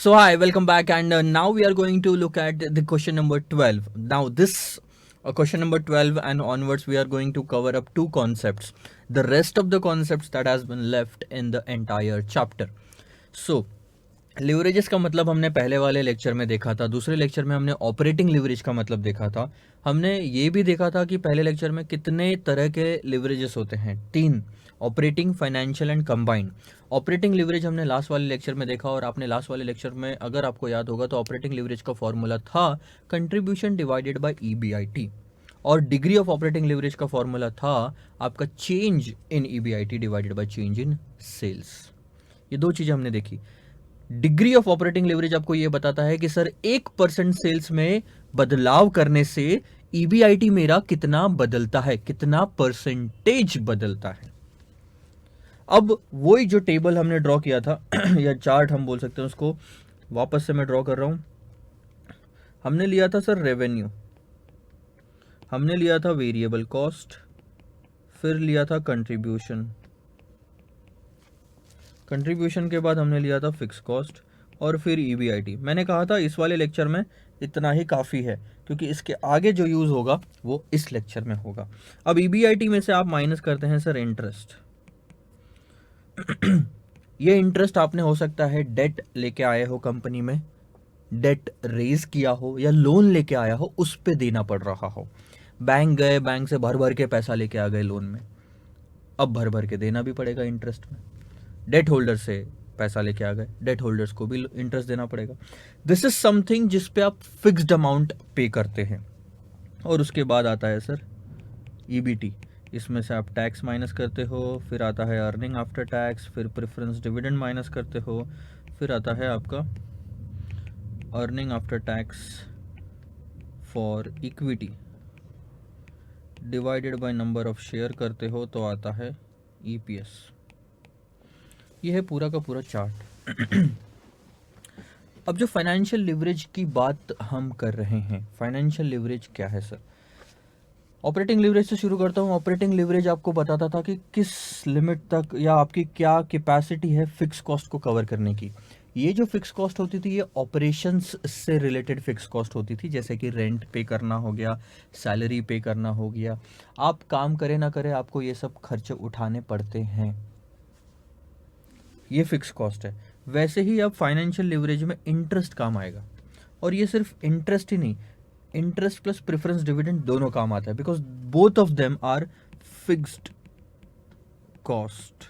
So hi, welcome back, and now we are going to look at the question number 12. Now this question number 12 and onwards we are going to cover up two concepts. The rest of the concepts that has been left in the entire chapter. So leverages का मतलब हमने पहले वाले lecture में देखा था, दूसरे lecture में हमने ऑपरेटिंग लिवरेज का मतलब देखा था। हमने ये भी देखा था कि पहले लेक्चर में कितने तरह के लिवरेजेस होते हैं, तीन, operating, financial and combined. Operating leverage हमने लास्ट वाले लेक्चर में देखा, और आपने लास्ट वाले लेक्चर में अगर आपको याद होगा तो ऑपरेटिंग लिवरेज का फॉर्मूला था कंट्रीब्यूशन डिवाइडेड बाय ईबीआईटी, और डिग्री ऑफ ऑपरेटिंग लिवरेज का फॉर्मूला था आपका change in EBIT divided by change in sales. ये दो चीजें हमने देखी। डिग्री ऑफ ऑपरेटिंग लेवरेज आपको यह बताता है कि सर 1% सेल्स में बदलाव करने से ईबीआईटी मेरा कितना बदलता है, कितना परसेंटेज बदलता है। अब वही जो टेबल हमने ड्रॉ किया था या चार्ट हम बोल सकते हैं उसको, वापस से मैं ड्रॉ कर रहा हूं। हमने लिया था सर रेवेन्यू, हमने लिया था वेरिएबल कॉस्ट, फिर लिया था कंट्रीब्यूशन, कंट्रीब्यूशन के बाद हमने लिया था फिक्स कॉस्ट, और फिर ईबीआईटी। मैंने कहा था इस वाले लेक्चर में इतना ही काफ़ी है, क्योंकि इसके आगे जो यूज़ होगा वो इस लेक्चर में होगा। अब ईबीआईटी में से आप माइनस करते हैं सर इंटरेस्ट। ये इंटरेस्ट आपने हो सकता है डेट लेके आए हो कंपनी में, डेट रेज किया हो, या लोन लेके आया हो, उस पे देना पड़ रहा हो। बैंक गए, बैंक से भर भर के पैसा लेके आ गए लोन में, अब भर भर के देना भी पड़ेगा इंटरेस्ट में। डेट होल्डर से पैसा लेके आ गए, डेट होल्डर्स को भी इंटरेस्ट देना पड़ेगा। दिस इज समथिंग जिस पे आप फिक्स्ड अमाउंट पे करते हैं। और उसके बाद आता है सर ईबीटी, इसमें से आप टैक्स माइनस करते हो, फिर आता है अर्निंग आफ्टर टैक्स, फिर प्रेफरेंस डिविडेंड माइनस करते हो, फिर आता है आपका earning after tax for equity divided by number of share करते हो, तो आता है ईपीएस। ये है पूरा का पूरा चार्ट। अब जो फाइनेंशियल लिवरेज की बात हम कर रहे हैं, फाइनेंशियल लिवरेज क्या है सर? ऑपरेटिंग लिवरेज से शुरू करता हूँ। ऑपरेटिंग लिवरेज आपको बताता था कि किस लिमिट तक या आपकी क्या कैपेसिटी है फिक्स कॉस्ट को कवर करने की। ये जो फिक्स कॉस्ट होती थी ये ऑपरेशंस से रिलेटेड फिक्स कॉस्ट होती थी, जैसे कि रेंट पे करना हो गया, सैलरी पे करना हो गया। आप काम करें ना करें आपको ये सब खर्चे उठाने पड़ते हैं, ये फिक्स कॉस्ट है। वैसे ही अब फाइनेंशियल लिवरेज में इंटरेस्ट काम आएगा, और ये सिर्फ इंटरेस्ट ही नहीं, इंटरेस्ट प्लस प्रेफरेंस डिविडेंड दोनों काम आता है, because both of them are fixed cost,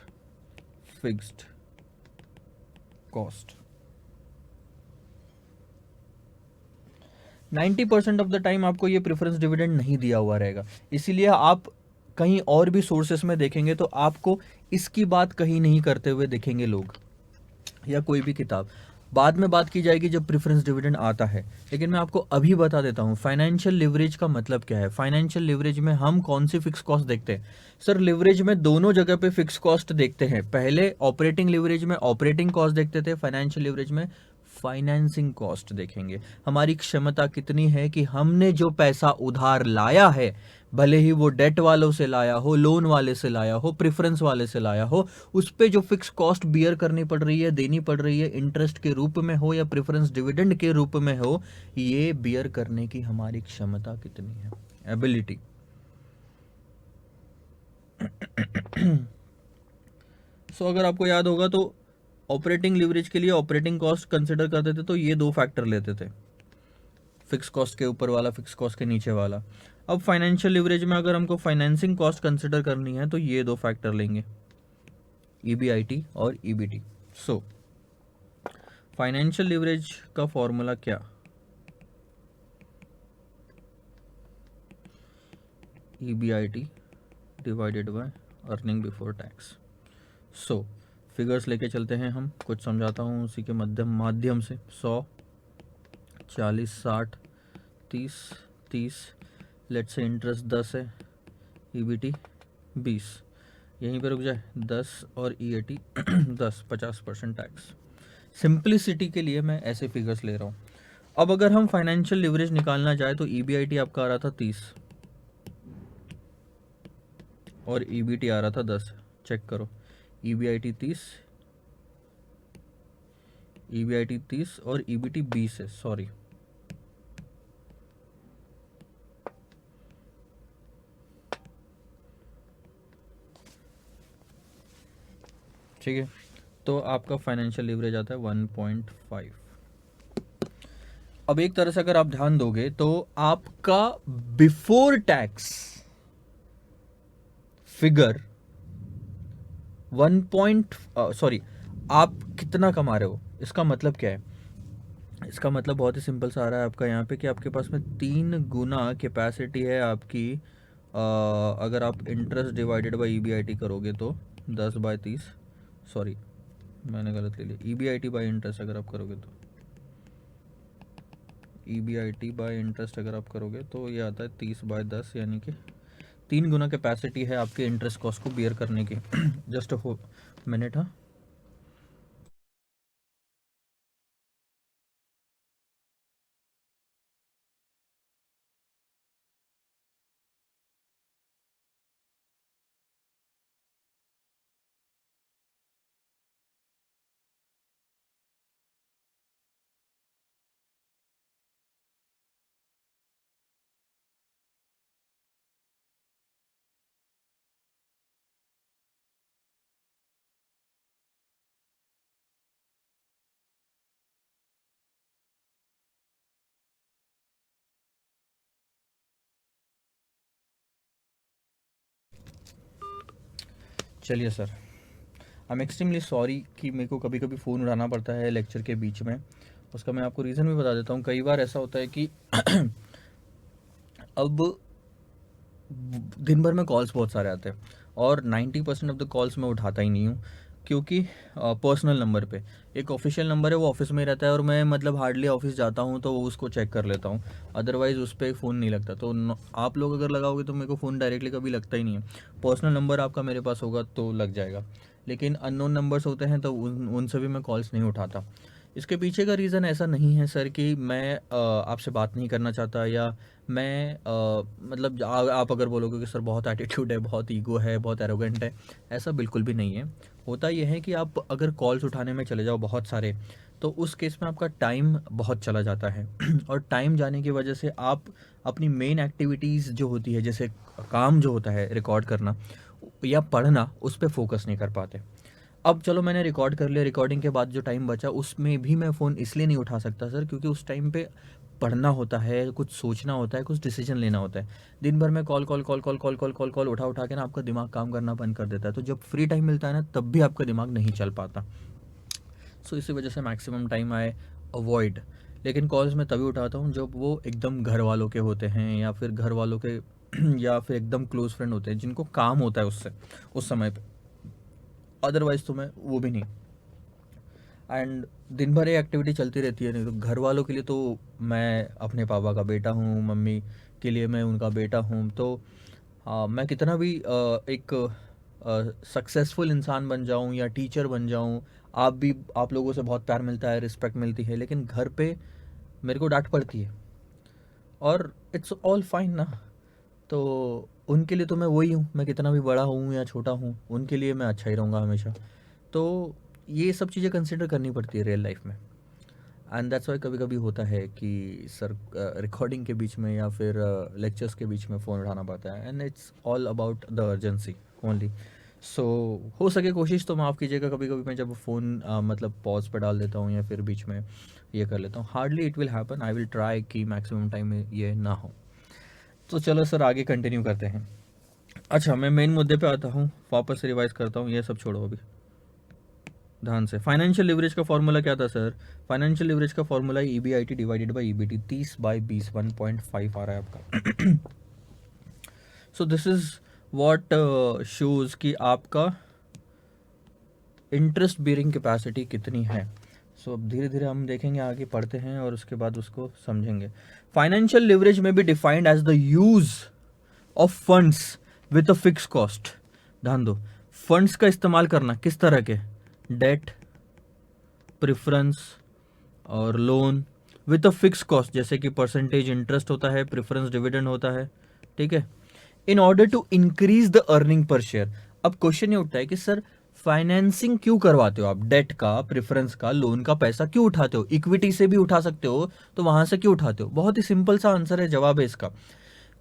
fixed cost. 90% of the time आपको ये प्रेफरेंस डिविडेंड नहीं दिया हुआ रहेगा, इसीलिए आप कहीं और भी सोर्सेस में देखेंगे तो आपको इसकी बात कहीं नहीं करते हुए देखेंगे लोग, या कोई भी किताब। बाद में बात की जाएगी जब प्रेफरेंस डिविडेंड आता है, लेकिन मैं आपको अभी बता देता हूँ फाइनेंशियल लिवरेज का मतलब क्या है। फाइनेंशियल लिवरेज में हम कौन सी फिक्स कॉस्ट देखते हैं? सर लिवरेज में दोनों जगह पे फिक्स कॉस्ट देखते हैं। पहले ऑपरेटिंग लिवरेज में ऑपरेटिंग कॉस्ट देखते थे, फाइनेंशियल लिवरेज में फाइनेंसिंग कॉस्ट देखेंगे। हमारी क्षमता कितनी है कि हमने जो पैसा उधार लाया है, भले ही वो डेट वालों से लाया हो, लोन वाले से लाया हो, प्रेफरेंस वाले से लाया हो, उस पे जो फिक्स कॉस्ट बियर करनी पड़ रही है, देनी पड़ रही है, इंटरेस्ट के रूप में हो या प्रेफरेंस डिविडेंड के रूप में हो, ये बियर करने की हमारी क्षमता कितनी है, एबिलिटी। सो अगर आपको याद होगा तो ऑपरेटिंग लिवरेज के लिए ऑपरेटिंग कॉस्ट कंसिडर करते थे तो ये दो फैक्टर लेते थे, फिक्स कॉस्ट के ऊपर वाला, फिक्स कॉस्ट के नीचे वाला। अब फाइनेंशियल लिवरेज में अगर हमको फाइनेंसिंग कॉस्ट कंसिडर करनी है तो ये दो फैक्टर लेंगे, ईबीआईटी और ईबीटी। सो फाइनेंशियल लिवरेज का फॉर्मूला क्या? EBIT divided by earning before tax. So figures लेके चलते हैं, हम कुछ समझाता हूँ उसी के माध्यम से। 100, 40, 60, 30, 30, लेट से इंटरेस्ट 10 है, ईबीटी 20, यहीं पे रुक जाए 10, और ईएटी 10, 50% टैक्स। सिंप्लिसिटी के लिए मैं ऐसे फिगर्स ले रहा हूँ। अब अगर हम फाइनेंशियल लिवरेज निकालना चाहे तो ईबीआईटी आपका आ रहा था 30 और ईबीटी आ रहा था 10। चेक करो, ईबीआईटी 30, EBIT 30 और EBT 20 है, सॉरी। ठीक है, तो आपका फाइनेंशियल लीवरेज आता है 1.5। अब एक तरह से अगर आप ध्यान दोगे तो आपका बिफोर टैक्स फिगर 1 आप कितना कमा रहे हो, इसका मतलब क्या है? इसका मतलब बहुत ही सिंपल सा आ रहा है आपका यहाँ पे कि आपके पास में 3 गुना कैपेसिटी है आपकी। अगर आप इंटरेस्ट डिवाइडेड बाई EBIT करोगे तो 10/30, सॉरी मैंने गलत ले लिया, EBIT बाई इंटरेस्ट अगर आप करोगे तो EBIT बाई इंटरेस्ट अगर आप करोगे तो ये आता है 30/10, यानी कि 3 गुना कैपेसिटी है आपके इंटरेस्ट कॉस्ट को बियर करने की। जस्ट हो मिनट। हाँ, चलिए sir, I am extremely sorry कि मेरे को कभी कभी फ़ोन उठाना पड़ता है लेक्चर के बीच में। उसका मैं आपको रीज़न भी बता देता हूँ। कई बार ऐसा होता है कि अब दिन भर में कॉल्स बहुत सारे आते हैं और 90% ऑफ द कॉल्स मैं उठाता ही नहीं हूँ, क्योंकि पर्सनल नंबर पे एक ऑफिशियल नंबर है, वो ऑफिस में ही रहता है और मैं मतलब हार्डली ऑफिस जाता हूँ तो उसको चेक कर लेता हूँ, अदरवाइज़ उस पर फ़ोन नहीं लगता। तो आप लोग अगर लगाओगे तो मेरे को फ़ोन डायरेक्टली कभी लगता ही नहीं है। पर्सनल नंबर आपका मेरे पास होगा तो लग जाएगा, लेकिन अननोन नंबर्स होते हैं तो उनसे भी मैं कॉल्स नहीं उठाता। इसके पीछे का रीज़न ऐसा नहीं है सर कि मैं आपसे बात नहीं करना चाहता, या मैं मतलब आप अगर बोलोगे कि सर बहुत एटीट्यूड है, बहुत ईगो है, बहुत एरोगेंट है, ऐसा बिल्कुल भी नहीं है। होता यह है कि आप अगर कॉल्स उठाने में चले जाओ बहुत सारे, तो उस केस में आपका टाइम बहुत चला जाता है और टाइम जाने की वजह से आप अपनी मेन एक्टिविटीज़ जो होती है, जैसे काम जो होता है रिकॉर्ड करना या पढ़ना, उस पर फोकस नहीं कर पाते। अब चलो मैंने रिकॉर्ड कर लिया, रिकॉर्डिंग के बाद जो टाइम बचा उसमें भी मैं फ़ोन इसलिए नहीं उठा सकता सर, क्योंकि उस टाइम पे पढ़ना होता है, कुछ सोचना होता है, कुछ डिसीजन लेना होता है। दिन भर में call call call call call call call call उठा उठा के ना आपका दिमाग काम करना बंद कर देता है। तो जब फ्री टाइम मिलता है ना, तब भी आपका दिमाग नहीं चल पाता। सो इसी वजह से मैक्सिमम टाइम आई अवॉइड। लेकिन कॉल्स मैं तभी उठाता हूँ जब वो एकदम घर वालों के होते हैं, या फिर घर वालों के या फिर एकदम क्लोज फ्रेंड होते हैं जिनको काम होता है उससे उस समय पे। अदरवाइज़ तो मैं वो भी नहीं। एंड दिन भर ये एक्टिविटी चलती रहती है। नहीं तो घर वालों के लिए तो मैं अपने पापा का बेटा हूँ, मम्मी के लिए मैं उनका बेटा हूँ। तो मैं कितना भी एक सक्सेसफुल इंसान बन जाऊँ या टीचर बन जाऊँ, आप लोगों से बहुत प्यार मिलता है, रिस्पेक्ट मिलती है, लेकिन घर पे मेरे को डांट पड़ती है और इट्स ऑल फाइन ना। तो उनके लिए तो मैं वही हूँ, मैं कितना भी बड़ा हूँ या छोटा हूँ, उनके लिए मैं अच्छा ही रहूँगा हमेशा। तो ये सब चीज़ें कंसिडर करनी पड़ती है रियल लाइफ में। एंड दैट्स वाई कभी कभी होता है कि सर रिकॉर्डिंग के बीच में या फिर लेक्चर्स के बीच में फ़ोन उठाना पड़ता है, and it's all about the urgency only. So हो सके कोशिश तो माफ़ कीजिएगा, कभी कभी मैं जब फ़ोन मतलब पॉज पे डाल देता हूँ या फिर बीच में ये कर लेता हूँ। Hardly it will happen, I will try कि मैक्सिमम टाइम में ये ना हो। तो चलो सर आगे कंटिन्यू करते हैं। अच्छा, मैं मेन मुद्दे पे आता हूँ, वापस से रिवाइज करता हूँ, ये सब छोड़ो अभी ध्यान से। फाइनेंशियल लिवरेज का फॉर्मूला क्या था सर? फाइनेंशियल लिवरेज का formula EBIT divided by EBT, 30/20, 1.5 आ रहा है आपका। So this is what shows कि आपका इंटरेस्ट बेयरिंग कैपेसिटी कितनी है। सो अब धीरे धीरे हम देखेंगे, आगे पढ़ते हैं और उसके बाद उसको समझेंगे। फाइनेंशियल लिवरेज में be defined as the use of funds with a fix cost. ध्यान दो, फंड्स का इस्तेमाल करना किस तरह के? डेट, प्रेफरेंस और loan with a fix cost, जैसे कि परसेंटेज इंटरेस्ट होता है, प्रेफरेंस डिविडेंड होता है, ठीक है, in order to increase the earning per share. अब क्वेश्चन ये उठता है कि सर फाइनेंसिंग क्यों करवाते हो आप? डेट का, प्रेफरेंस का, लोन का पैसा क्यों उठाते हो? इक्विटी से भी उठा सकते हो, तो वहां से क्यों उठाते हो? बहुत ही सिंपल सा आंसर है, जवाब है इसका,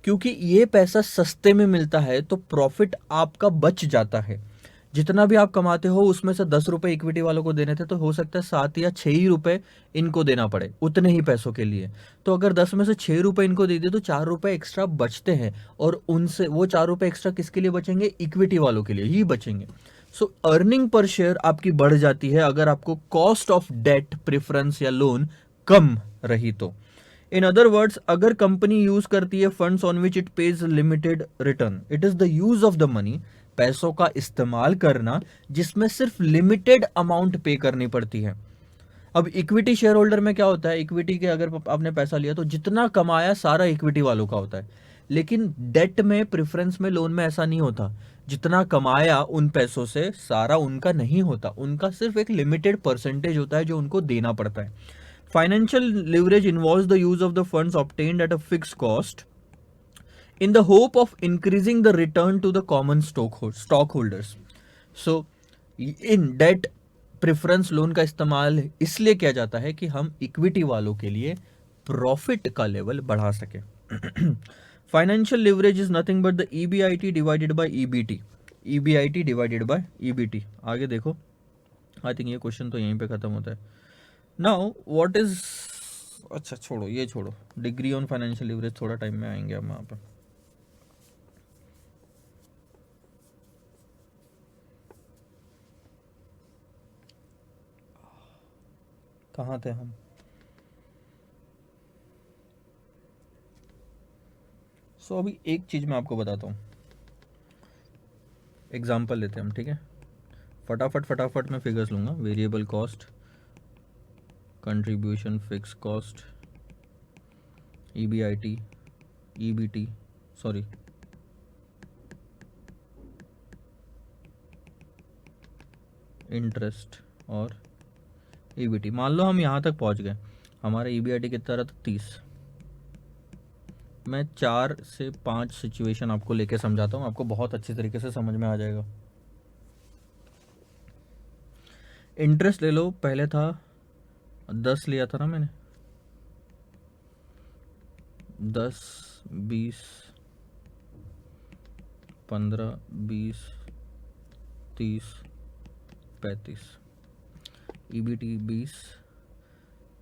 क्योंकि ये पैसा सस्ते में मिलता है तो प्रॉफिट आपका बच जाता है। जितना भी आप कमाते हो उसमें से 10 रुपए इक्विटी वालों को देने थे, तो हो सकता है 7 या 6 ही रुपए इनको देना पड़े उतने ही पैसों के लिए। तो अगर 10 में से 6 रुपए इनको दे दिए तो 4 रुपए एक्स्ट्रा बचते हैं, और उनसे वो 4 रुपए एक्स्ट्रा किसके लिए बचेंगे? इक्विटी वालों के लिए ही बचेंगे। सो अर्निंग पर शेयर आपकी बढ़ जाती है अगर आपको कॉस्ट ऑफ डेट, प्रेफरेंस या लोन कम रही तो। इन अदर वर्ड्स, अगर कंपनी यूज करती है funds on which it pays limited return, it is the use of the money, पैसों का इस्तेमाल करना जिसमें सिर्फ लिमिटेड अमाउंट पे करनी पड़ती है। अब इक्विटी शेयर होल्डर में क्या होता है? इक्विटी के अगर आपने पैसा लिया तो जितना कमाया सारा इक्विटी वालों का होता है, लेकिन डेट में, प्रेफरेंस में, लोन में ऐसा नहीं होता। जितना कमाया उन पैसों से सारा उनका नहीं होता, उनका सिर्फ एक लिमिटेड परसेंटेज होता है जो उनको देना पड़ता है। Financial leverage involves the use of the funds obtained at a fixed cost in the hope of increasing the return to the common stockholders. So in debt, preference loan का इस्तेमाल इसलिए किया जाता है कि हम इक्विटी वालों के लिए प्रॉफिट का लेवल बढ़ा सके। Financial leverage is nothing but the EBIT divided by EBT। EBIT divided by EBT। आगे देखो, आई थिंक ये क्वेश्चन तो यहीं पे खत्म होता है। नाउ व्हाट इज, अच्छा छोड़ो, ये छोड़ो, डिग्री ऑन फाइनेंशियल लिवरेज थोड़ा टाइम में आएंगे हम वहाँ पे। कहाँ थे हम? अभी एक चीज मैं आपको बताता हूँ, एग्जाम्पल लेते हैं हम, ठीक है? फटाफट मैं फिगर्स लूंगा। Variable cost, contribution, fix cost, EBIT, EBT, sorry, interest और EBT। मान लो हम यहाँ तक पहुँच गए, हमारा EBIT कितना रहा था? 30। मैं 4 से 5 सिचुएशन आपको लेके समझाता हूँ, आपको बहुत अच्छी तरीके से समझ में आ जाएगा। इंटरेस्ट ले लो, पहले था 10 लिया था ना मैंने, 10, 20, 15, 20, 30, 35। EBT 20,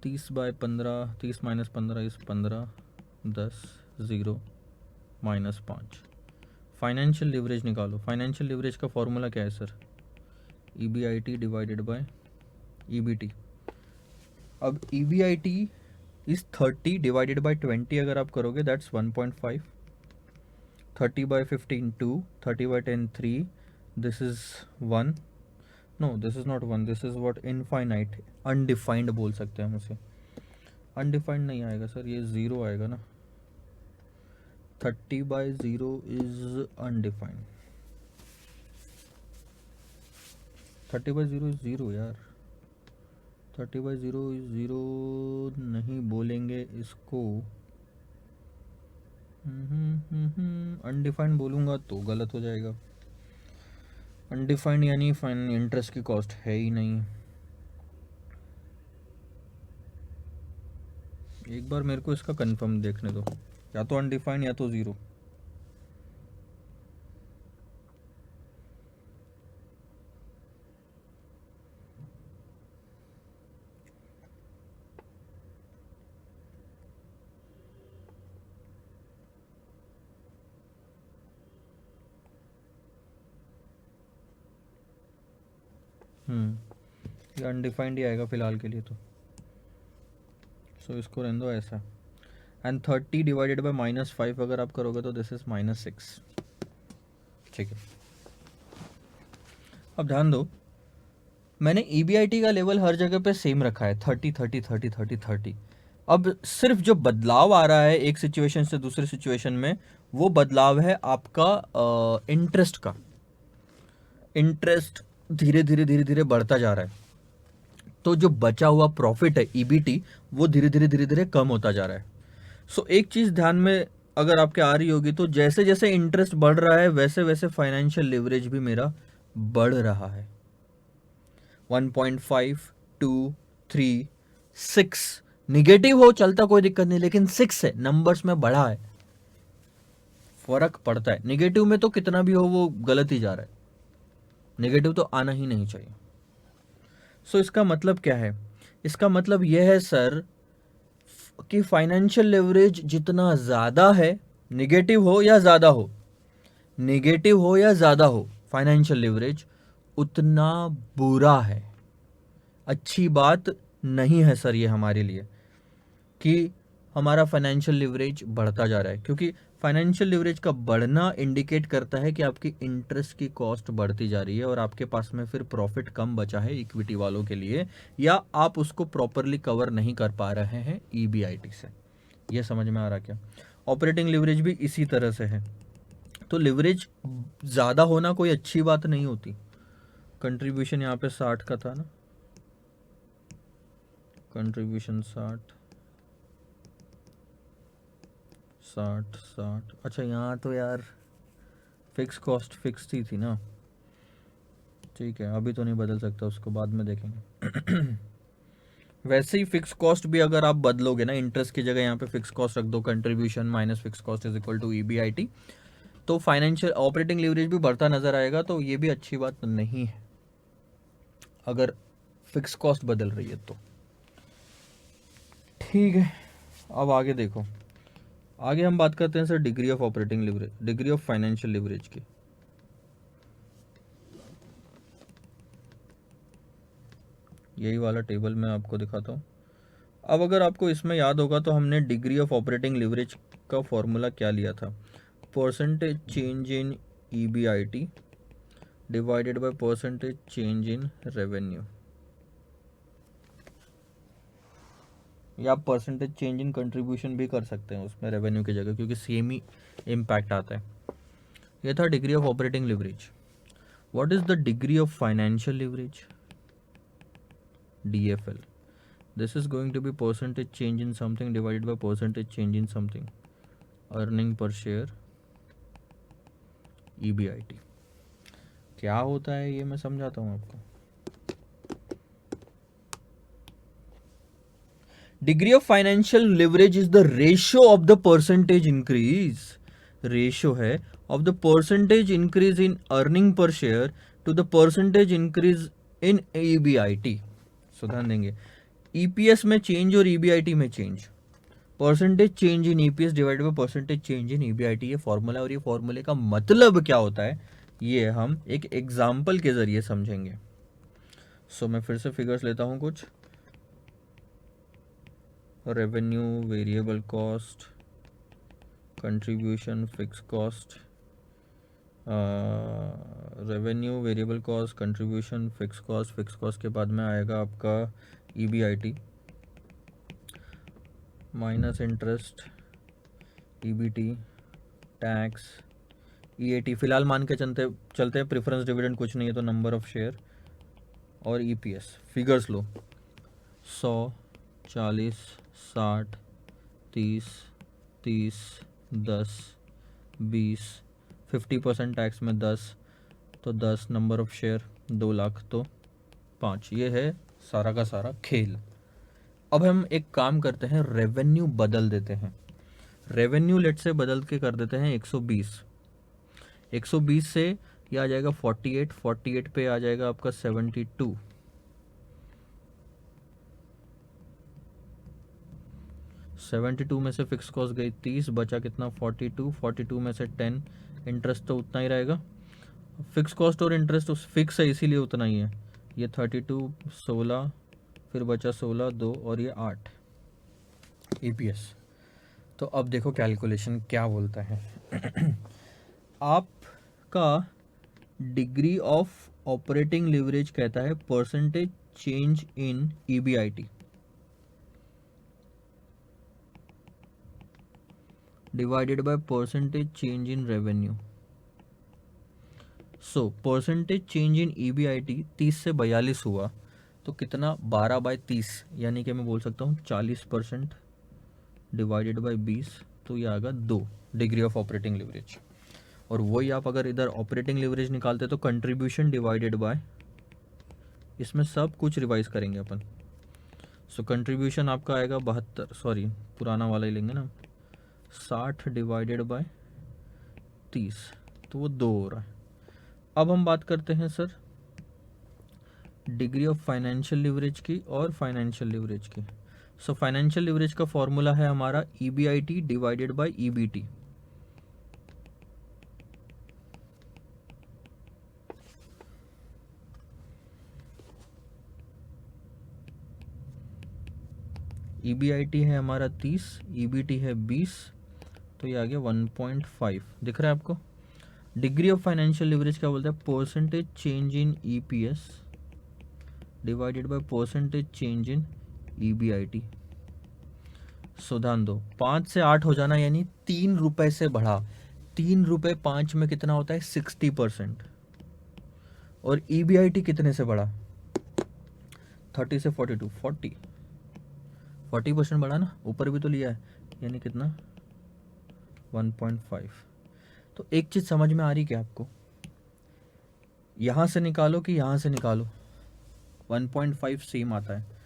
30 बाय 15, 30 माइनस 15 इस 15, 10, 0, -5। फाइनेंशियल लिवरेज निकालो। फाइनेंशियल लिवरेज का फॉर्मूला क्या है sir? EBIT divided by EBT। अब EBIT इज 30 डिवाइडेड बाय 20, अगर आप करोगे that's 1.5। 30 by 15 2, 30 by 10 3, this is 1, no this is not 1, this is what, infinite, undefined बोल सकते हैं हम उसे। अनडिफाइंड नहीं आएगा सर, ये 0 आएगा ना। 30 by 0 is undefined. 30 by 0 is 0 यार, 30 बाय 0 इज 0 नहीं बोलेंगे इसको। अनडिफाइंड बोलूँगा तो गलत हो जाएगा। अनडिफाइंड यानी फाइन इंटरेस्ट की कॉस्ट है ही नहीं। एक बार मेरे को इसका कंफर्म देखने दो, या तो अनडिफाइंड या तो 0। ये अनडिफाइंड ही आएगा फिलहाल के लिए तो। सो इसको रहने दो ऐसा। एंड 30 डिवाइडेड बाय -5 अगर आप करोगे तो दिस इज -6, ठीक है? अब ध्यान दो, मैंने EBIT का लेवल हर जगह पे सेम रखा है, 30 30 30 30 30। अब सिर्फ जो बदलाव आ रहा है एक सिचुएशन से दूसरे सिचुएशन में, वो बदलाव है आपका इंटरेस्ट का। इंटरेस्ट धीरे धीरे धीरे धीरे बढ़ता जा रहा है, तो जो बचा हुआ प्रॉफिट है EBT, वो धीरे धीरे धीरे धीरे कम होता जा रहा है। सो एक चीज ध्यान में अगर आपके आ रही होगी, तो जैसे जैसे इंटरेस्ट बढ़ रहा है वैसे वैसे फाइनेंशियल लिवरेज भी मेरा बढ़ रहा है। 1.5, 2, 3, 6 निगेटिव हो चलता कोई दिक्कत नहीं, लेकिन 6 है, नंबर्स में बढ़ा है, फर्क पड़ता है। निगेटिव में तो कितना भी हो वो गलत ही जा रहा है, निगेटिव तो आना ही नहीं चाहिए। सो इसका मतलब क्या है? इसका मतलब यह है सर कि फाइनेंशियल लेवरेज जितना ज़्यादा है, निगेटिव हो या ज़्यादा हो, निगेटिव हो या ज़्यादा हो, फाइनेंशियल लेवरेज उतना बुरा है, अच्छी बात नहीं है सर ये हमारे लिए कि हमारा फाइनेंशियल लिवरेज बढ़ता जा रहा है, क्योंकि फाइनेंशियल लिवरेज का बढ़ना इंडिकेट करता है कि आपकी इंटरेस्ट की कॉस्ट बढ़ती जा रही है और आपके पास में फिर प्रॉफिट कम बचा है इक्विटी वालों के लिए, या आप उसको प्रॉपरली कवर नहीं कर पा रहे हैं ईबीआईटी से। ये समझ में आ रहा क्या? ऑपरेटिंग लिवरेज भी इसी तरह से है। तो लिवरेज ज़्यादा होना कोई अच्छी बात नहीं होती। कंट्रीब्यूशन यहाँ पे 60 का था ना, कंट्रीब्यूशन 60 60 60, अच्छा यहाँ तो यार फिक्स कॉस्ट फिक्स थी ना, ठीक है, अभी तो नहीं बदल सकता उसको, बाद में देखेंगे। वैसे ही फिक्स कॉस्ट भी अगर आप बदलोगे ना, इंटरेस्ट की जगह यहाँ पे फिक्स कॉस्ट रख दो, contribution minus fix cost is equal to EBIT, तो फाइनेंशियल ऑपरेटिंग लीवरेज भी बढ़ता नजर आएगा। तो ये भी अच्छी बात नहीं है अगर फिक्स कॉस्ट बदल रही है तो। ठीक है, अब आगे देखो, आगे हम बात करते हैं sir degree of operating leverage, degree of financial leverage की। यही वाला टेबल मैं आपको दिखाता हूँ। अब अगर आपको इसमें याद होगा तो हमने डिग्री ऑफ ऑपरेटिंग लिवरेज का फॉर्मूला क्या लिया था? Percentage change in EBIT divided by percentage change in revenue, या आप परसेंटेज चेंज इन कंट्रीब्यूशन भी कर सकते हैं उसमें रेवेन्यू की जगह, क्योंकि सेम ही इम्पैक्ट आता है। ये था degree of operating leverage. What is the degree of financial leverage? DFL. This is going to be percentage change in something divided by percentage change in something. Earning per share EBIT. क्या होता है ये मैं समझाता हूँ आपको। Degree of financial leverage is the ratio of the percentage increase, ratio है of the percentage increase in earning per share to the percentage increase in EBIT। So ध्यान देंगे, EPS में चेंज और EBIT में change, percentage change in EPS divided by percentage change in EBIT, ये formula. और ये फॉर्मूले का मतलब क्या होता है ये हम एक एग्जाम्पल के जरिए समझेंगे। सो मैं फिर से फिगर्स लेता हूँ कुछ। Revenue, variable cost, contribution, fix cost, revenue, variable cost, contribution, fix cost के बाद में आएगा आपका EBIT minus interest, EBT, tax, EAT। फिलहाल मान के चलते हैं प्रेफरेंस डिविडेंड कुछ नहीं है तो नंबर ऑफ शेयर, और EPS। फिगर्स लो, 100, 40, 60, 30, 30, 10, 20, 50% टैक्स में 10, तो 10, नंबर ऑफ शेयर 2 लाख तो 5। ये है सारा का सारा खेल। अब हम एक काम करते हैं, रेवेन्यू बदल देते हैं। रेवेन्यू लेट से बदल के कर देते हैं 120, 120 से ये आ जाएगा 48, 48 पे आ जाएगा आपका 72, 72 में से फिक्स कॉस्ट गई 30, बचा कितना 42, 42 में से 10, इंटरेस्ट तो उतना ही रहेगा, फिक्स कॉस्ट और इंटरेस्ट उस फिक्स है इसीलिए उतना ही है। ये 32, 16, फिर बचा 16, 2 और ये 8 EPS। तो अब देखो कैलकुलेशन क्या बोलता है। आपका डिग्री ऑफ ऑपरेटिंग लिवरेज कहता है percentage change in EBIT divided by percentage change in revenue. So percentage change in EBIT 30 से 42 हुआ तो कितना, 12/30, यानी कि मैं बोल सकता हूँ 40% डिवाइडेड बाय 20, तो ये आएगा 2 डिग्री ऑफ ऑपरेटिंग लिवरेज। और वही आप अगर इधर ऑपरेटिंग लिवरेज निकालते तो कंट्रीब्यूशन डिवाइडेड बाय इसमें सब कुछ रिवाइज करेंगे अपन। सो कंट्रीब्यूशन आपका आएगा 72, सॉरी पुराना वाला ही लेंगे ना, 60 डिवाइडेड बाय 30, तो वो 2 हो रहा है। अब हम बात करते हैं sir degree of financial leverage की और फाइनेंशियल लिवरेज की। सो फाइनेंशियल लिवरेज का फॉर्मूला है हमारा EBIT divided by EBT। EBIT है हमारा 30, EBT है 20, तो ये आ गया 1.5। दिख रहा है आपको? डिग्री ऑफ फाइनेंशियल लिवरेज क्या बोलता है? Percentage change in EPS divided by percentage change in EBIT। So ध्यान दो, 5 से 8 हो जाना यानी 3 रुपए से बढ़ा। 3 रुपए 5 में कितना होता है? 60%। और EBIT कितने से बढ़ा? 30 से 42, 40% बढ़ा ना, ऊपर भी तो लिया है, यानी कितना? 1.5। तो एक चीज समझ में आ रही क्या आपको? यहां से निकालो कि यहां से निकालो, 1.5 सेम आता है।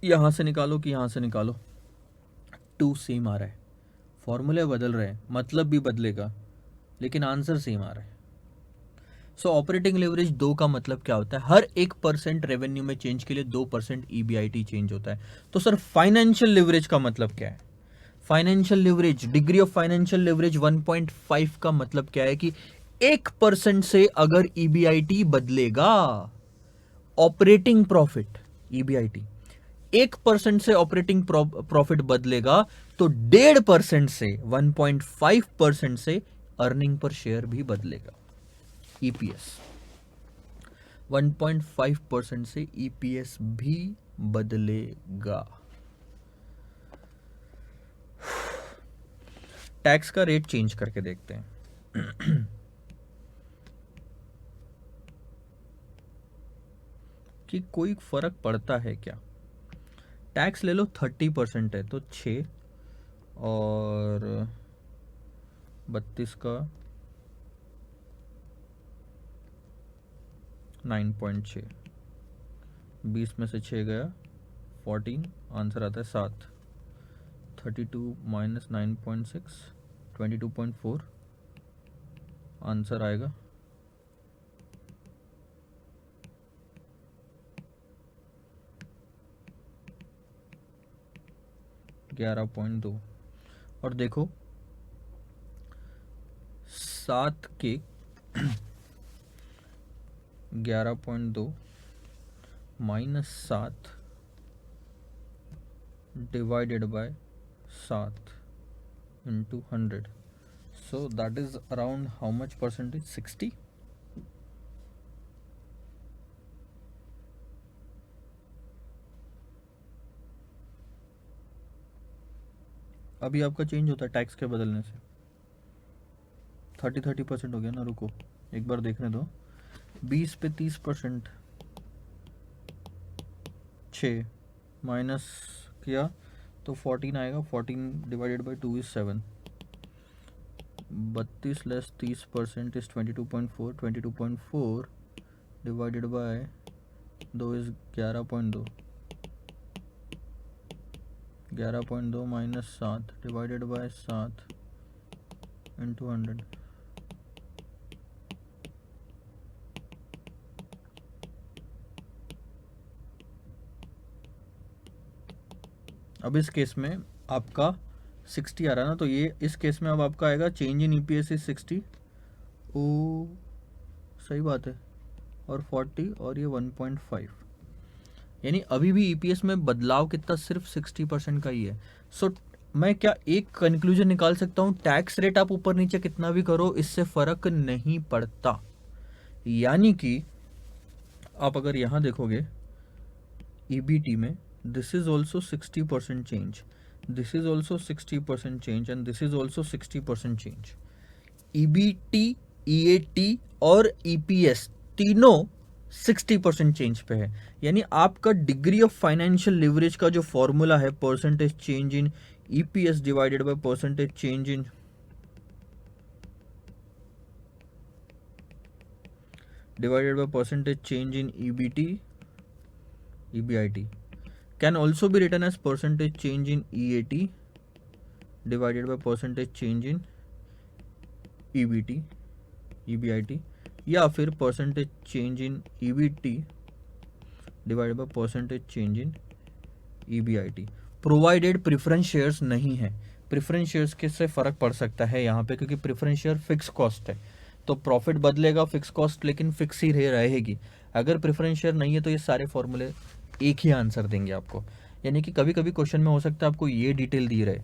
यहां से निकालो कि यहां से निकालो, 2 सेम आ रहा है। फॉर्मूले बदल रहे हैं, मतलब भी बदलेगा, लेकिन आंसर सेम आ रहा है। सो ऑपरेटिंग लेवरेज 2 का मतलब क्या होता है? हर 1% रेवेन्यू में चेंज के लिए 2% EBIT चेंज होता है। तो सर फाइनेंशियल लिवरेज का मतलब क्या है? Financial leverage, degree of financial leverage 1.5 का मतलब क्या है कि 1% से अगर EBIT बदलेगा, ऑपरेटिंग प्रॉफिट EBIT 1% से ऑपरेटिंग प्रॉफिट बदलेगा, तो 1.5% से 1.5% से अर्निंग पर शेयर भी बदलेगा। EPS 1.5% से EPS भी बदलेगा। टैक्स का रेट चेंज करके देखते हैं। कि कोई फर्क पड़ता है क्या? टैक्स ले लो 30% है तो 6 और 32 का 9.6, 20 में से 6 गया 14, आंसर आता है 7। 32 माइनस 9.6 22.4, आंसर आएगा 11.2। और देखो 7 के 11.2 minus 7 divided by 7 into 100, so that is around how much percentage? 60। अभी आपका चेंज होता है टैक्स के बदलने से, 30% हो गया ना। रुको एक बार देखने दो, 20 पे 30%, 6 माइनस किया तो 14 आएगा, 14 divided by 2 is 7। 32 less 30% is 22.4, 22.4 divided by 2 is 11.2, 11.2 minus 7 divided by 7 into 100। अब इस केस में आपका 60 आ रहा है ना, तो ये इस केस में अब आपका आएगा चेंज इन EPS इज 60। ओ सही बात है, और 40 और ये 1.5, यानी अभी भी EPS में बदलाव कितना? सिर्फ 60% का ही है। सो मैं क्या एक कंक्लूजन निकाल सकता हूँ? टैक्स रेट आप ऊपर नीचे कितना भी करो, इससे फर्क नहीं पड़ता। यानी कि आप अगर यहां देखोगे EBT में, this is also 60% change, this is also 60% change and this is also 60% change। EBT, EAT और EPS तीनों 60% चेंज पे है। यानी आपका डिग्री ऑफ फाइनेंशियल लिवरेज का जो फॉर्मूला है percentage change in EPS divided by percentage change in divided by percentage change in EBIT can also be written as percentage change in EAT divided by percentage change in EBIT या फिर percentage change in EBT divided by percentage change in EBIT provided preference shares नहीं है। Preference shares के से फर्क पड़ सकता है यहाँ पे, क्योंकि प्रेफरेंस शेयर फिक्स कॉस्ट है, तो प्रॉफिट बदलेगा फिक्स कॉस्ट लेकिन फिक्स ही रहेगी। अगर प्रेफरेंस शेयर नहीं है तो ये सारे फॉर्मूले एक ही आंसर देंगे आपको। यानी कि कभी कभी क्वेश्चन में हो सकता है आपको ये डिटेल दी रहे,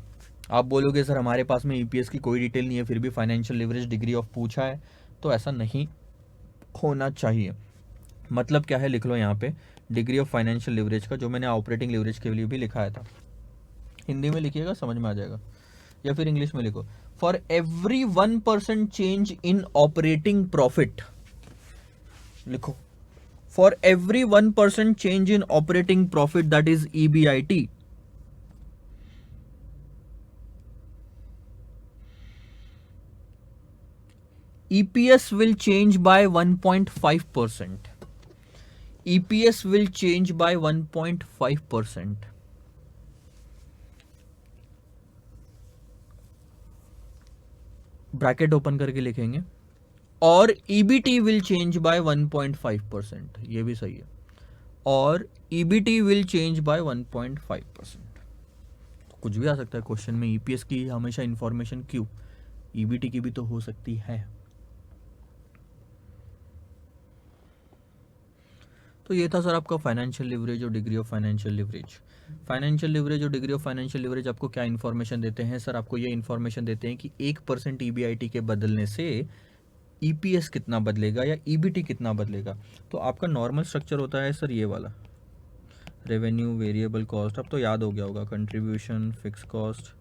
आप बोलोगे सर हमारे पास में ईपीएस की कोई डिटेल नहीं है, फिर भी फाइनेंशियल लिवरेज डिग्री ऑफ पूछा है, तो ऐसा नहीं होना चाहिए। मतलब क्या है लिख लो यहाँ पे, डिग्री ऑफ फाइनेंशियल लिवरेज का, जो मैंने ऑपरेटिंग लिवरेज के लिए भी लिखाया था, हिंदी में लिखिएगा समझ में आ जाएगा, या फिर इंग्लिश में लिखो। For every 1% change in operating profit, लिखो for every 1% change in operating profit that is EBIT, EPS will change by 1.5%. EPS will change by 1.5%. Bracket open करके लिखेंगे, और EBT will change by 1.5%, ये भी सही है, और EBT will change by 1.5%। कुछ भी आ सकता है क्वेश्चन में, EPS की हमेशा इंफॉर्मेशन क्यों, EBT की भी तो हो सकती है। तो ये था सर आपका फाइनेंशियल लिवरेज और degree of financial leverage. Financial leverage और डिग्री ऑफ फाइनेंशियल लिवरेज आपको क्या इन्फॉर्मेशन देते हैं सर? आपको ये इन्फॉर्मेशन देते हैं कि 1% EBIT के बदलने से EPS कितना बदलेगा या EBT कितना बदलेगा। तो आपका नॉर्मल स्ट्रक्चर होता है सर ये वाला, रेवेन्यू, वेरिएबल कॉस्ट, अब तो याद हो गया होगा, contribution, fix cost,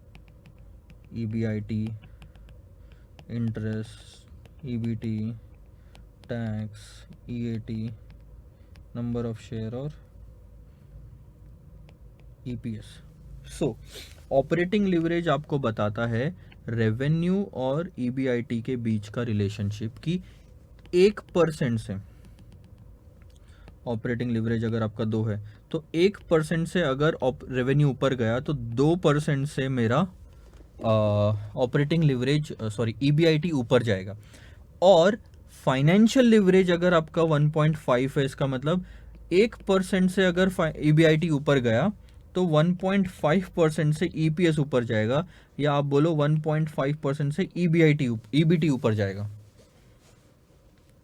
EBIT, interest, EBT, tax, EAT, number of share और EPS। सो ऑपरेटिंग लिवरेज आपको बताता है रेवेन्यू और EBIT के बीच का रिलेशनशिप की 1% से, ऑपरेटिंग लिवरेज अगर आपका 2 है तो 1% से अगर रेवेन्यू ऊपर गया तो 2% से मेरा ऑपरेटिंग लिवरेज EBIT ऊपर जाएगा। और फाइनेंशियल लिवरेज अगर आपका 1.5 है, इसका मतलब 1% से अगर EBIT ऊपर गया तो 1.5% से EPS ऊपर जाएगा, या आप बोलो 1.5% से EBT ऊपर जाएगा।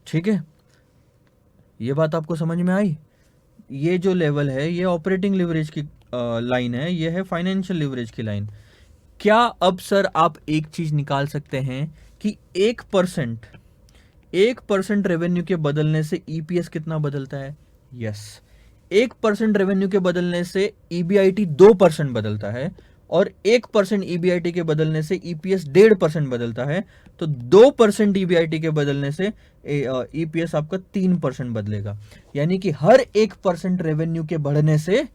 ठीक है, ये बात आपको समझ में आई? ये जो लेवल है ये ऑपरेटिंग लिवरेज की लाइन है, ये है फाइनेंशियल लिवरेज की लाइन। क्या अब सर आप एक चीज निकाल सकते हैं कि 1% रेवेन्यू के बदलने से EPS कितना बदलता है? यस, 1% रेवेन्यू के बदलने से EBIT 2% बदलता है, और 1% EBIT के बदलने से EPS 1.5% बदलता है। तो 2% EBIT के बदलने से EPS आपका 3% बदलेगा। यानी कि हर 1% रेवेन्यू के बढ़ने से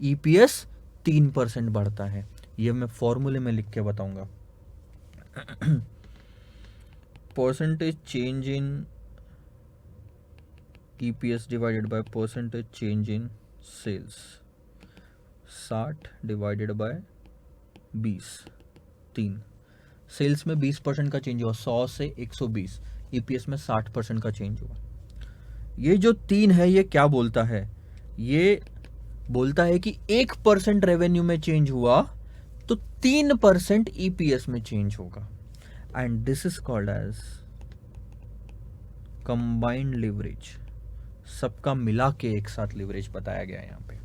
EPS 3% बढ़ता है। ये मैं फॉर्मूले में लिख के बताऊंगा। Percentage change in EPS divided by percentage change in sales, 60 divided by 20, 3। Sales में 20% का चेंज हुआ, 100 से 120, EPS में 60% का चेंज हुआ। ये जो 3 है ये क्या बोलता है? ये बोलता है कि 1% रेवेन्यू में चेंज हुआ तो 3% EPS में चेंज होगा, and this is called as combined leverage. सबका मिला के एक साथ लिवरेज बताया गया है यहाँ पे,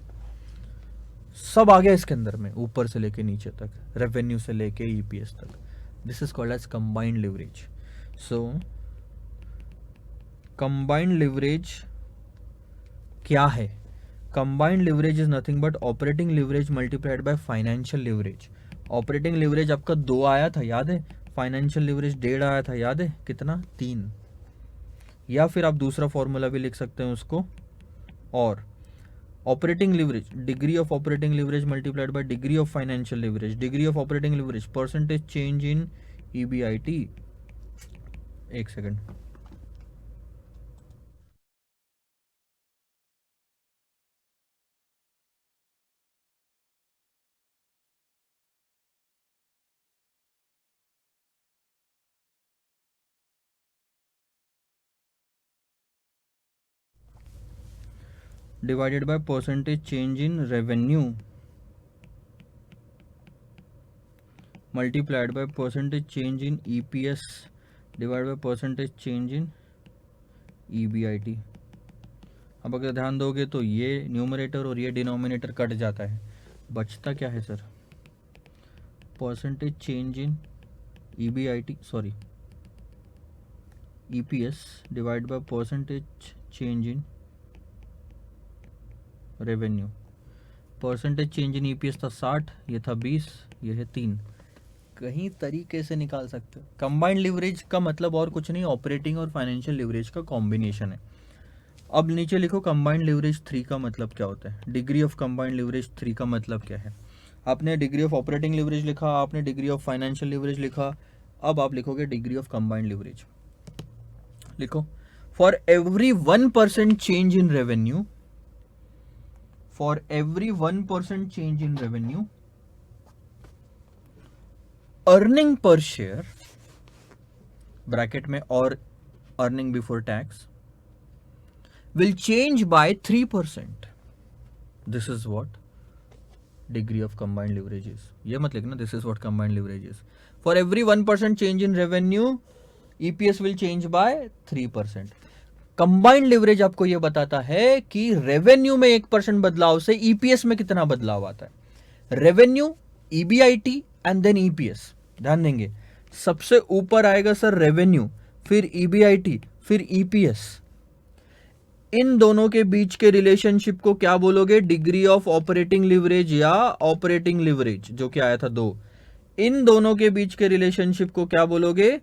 सब आ गया इसके अंदर में, ऊपर से लेके नीचे तक, रेवेन्यू से लेके EPS तक। This is called as combined leverage. So combined leverage क्या है? Combined leverage is nothing but operating leverage multiplied by financial leverage. Operating leverage आपका 2 आया था, याद है? फाइनेंशियल लिवरेज 1.5 आया था, याद है? कितना? 3। या फिर आप दूसरा फॉर्मूला भी लिख सकते हैं उसको, और operating leverage, degree of operating leverage multiplied bye degree of financial leverage. Degree of operating leverage percentage change in EBIT। एक second, divided by percentage change in revenue multiplied by percentage change in EPS divide by percentage change in EBIT. अब अगर ध्यान दोगे तो ये numerator और ये denominator cut जाता है, बचता क्या है sir? Percentage change in EBIT sorry EPS divide by percentage change in revenue. Percentage change in EPS था 60, ये था 20, ये है 3। कहीं तरीके से निकाल सकते हो। कंबाइंड लिवरेज का मतलब और कुछ नहीं, ऑपरेटिंग और फाइनेंशियल लिवरेज का कॉम्बिनेशन है। अब नीचे लिखो कंबाइंड लिवरेज 3 का मतलब क्या होता है। डिग्री ऑफ कंबाइंड लिवरेज 3 का मतलब क्या है? आपने डिग्री ऑफ ऑपरेटिंग लिवरेज लिखा, आपने डिग्री ऑफ फाइनेंशियल लिवरेज लिखा, अब आप लिखोगे डिग्री ऑफ कंबाइंड लिवरेज। लिखो for every 1% change in revenue, for every 1% change in revenue earning per share bracket में और earning before tax will change by 3%. This is what degree of combined leverage is. ये मत लिखना this is what combined leverage is. For every 1% change in revenue, EPS will change by 3%. Combined leverage आपको ये बताता है कि revenue में 1% बदलाव से EPS में कितना बदलाव आता है। Revenue, EBIT and then EPS। ध्यान देंगे, सबसे ऊपर आएगा सर रेवेन्यू, फिर EBIT, फिर EPS। इन दोनों के बीच के रिलेशनशिप को क्या बोलोगे? डिग्री ऑफ ऑपरेटिंग लिवरेज या ऑपरेटिंग लिवरेज, जो कि आया था 2। इन दोनों के बीच के रिलेशनशिप को क्या बोलोगे?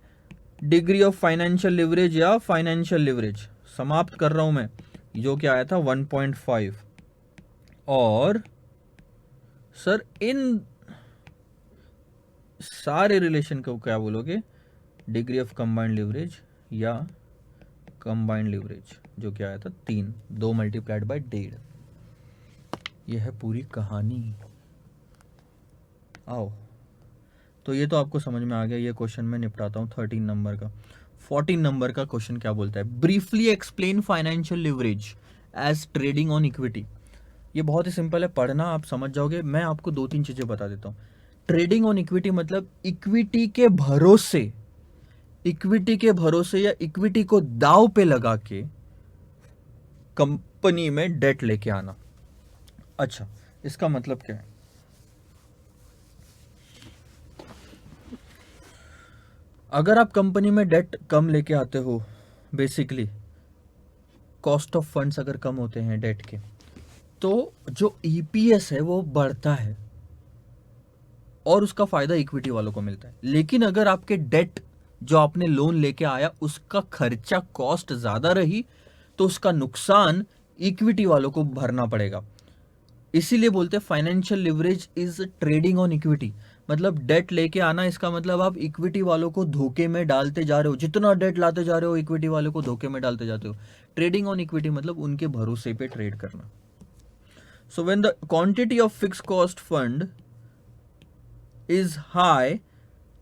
डिग्री ऑफ फाइनेंशियल लिवरेज या फाइनेंशियल लिवरेज। समाप्त कर रहा हूं मैं, जो कि आया था 1.5। और सर इन सारे रिलेशन को क्या बोलोगे? डिग्री ऑफ कंबाइंड लिवरेज या कंबाइंड लिवरेज, जो क्या आया था 3, 2 मल्टीप्लाइड बाय 1.5। यह है पूरी कहानी। आओ, तो ये तो आपको समझ में आ गया। ये क्वेश्चन मैं निपटाता हूँ 13 नंबर का। 14 नंबर का क्वेश्चन क्या बोलता है? Briefly explain financial leverage as trading on equity. ये बहुत ही सिंपल है, पढ़ना आप समझ जाओगे। मैं आपको 2-3 चीजें बता देता हूँ। ट्रेडिंग ऑन इक्विटी मतलब इक्विटी के भरोसे, इक्विटी के भरोसे या इक्विटी को दाव पे लगा के कंपनी में डेट लेके आना। अच्छा, इसका मतलब क्या है? अगर आप कंपनी में डेट कम लेके आते हो, बेसिकली कॉस्ट ऑफ फंड्स अगर कम होते हैं डेट के, तो जो ईपीएस है वो बढ़ता है और उसका फायदा इक्विटी वालों को मिलता है। लेकिन अगर आपके डेट जो आपने लोन लेके आया उसका खर्चा कॉस्ट ज्यादा रही, तो उसका नुकसान इक्विटी वालों को भरना पड़ेगा। इसीलिए बोलते हैं financial leverage is trading on equity. मतलब डेट लेके आना, इसका मतलब आप इक्विटी वालों को धोखे में डालते जा रहे हो। जितना डेट लाते जा रहे हो इक्विटी वालों को धोखे में डालते जाते हो। ट्रेडिंग ऑन इक्विटी मतलब उनके भरोसे पे ट्रेड करना। So when the quantity of fix cost fund is high,